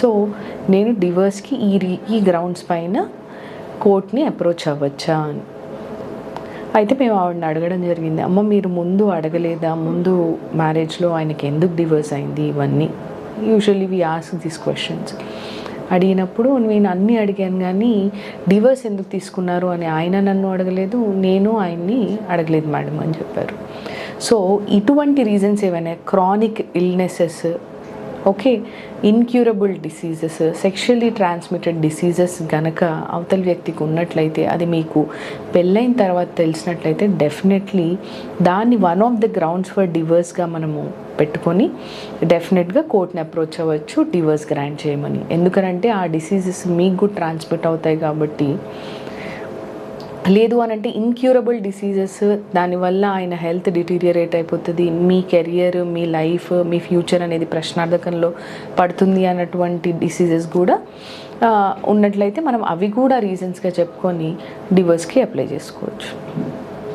So నేను డివోర్స్కి ఈ grounds పైన కోర్ట్ని అప్రోచ్ అవ్వచ్చా అని. అయితే మేము ఆవిడని అడగడం జరిగింది, అమ్మ మీరు ముందు అడగలేదా, ముందు మ్యారేజ్లో ఆయనకి ఎందుకు డివోర్స్ అయింది, ఇవన్నీ usually we ask these questions. అడిగినప్పుడు నేను అన్నీ అడిగాను కానీ డివోర్స్ ఎందుకు తీసుకున్నారు అని ఆయన నన్ను అడగలేదు, నేను ఆయన్ని అడగలేదు మేడం అని చెప్పారు. సో ఇటువంటి రీజన్స్ ఏమైనా chronic illnesses, okay, incurable diseases, sexually transmitted diseases కనుక అవతల వ్యక్తికి ఉన్నట్లయితే, అది మీకు పెళ్ళైన తర్వాత తెలిసినట్లయితే డెఫినెట్లీ దాన్ని one of the grounds for డివోర్స్గా మనము పెట్టుకొని డెఫినెట్గా కోర్ట్ని అప్రోచ్ అవ్వచ్చు డివోర్స్ గ్రాంట్ చేయమని. ఎందుకంటే ఆ డిసీజెస్ మీకు కూడా ట్రాన్స్మిట్ అవుతాయి కాబట్టి. లేదు అని అంటే ఇన్క్యూరబుల్ డిసీజెస్, దానివల్ల ఆయన హెల్త్ డిటీరియేట్ అయిపోతుంది, మీ కెరియర్, మీ లైఫ్, మీ ఫ్యూచర్ అనేది ప్రశ్నార్థకంలో పడుతుంది అన్నటువంటి డిసీజెస్ కూడా ఉన్నట్లయితే మనం అవి కూడా రీజన్స్గా చెప్పుకొని డివోర్స్కి అప్లై చేసుకోవచ్చు.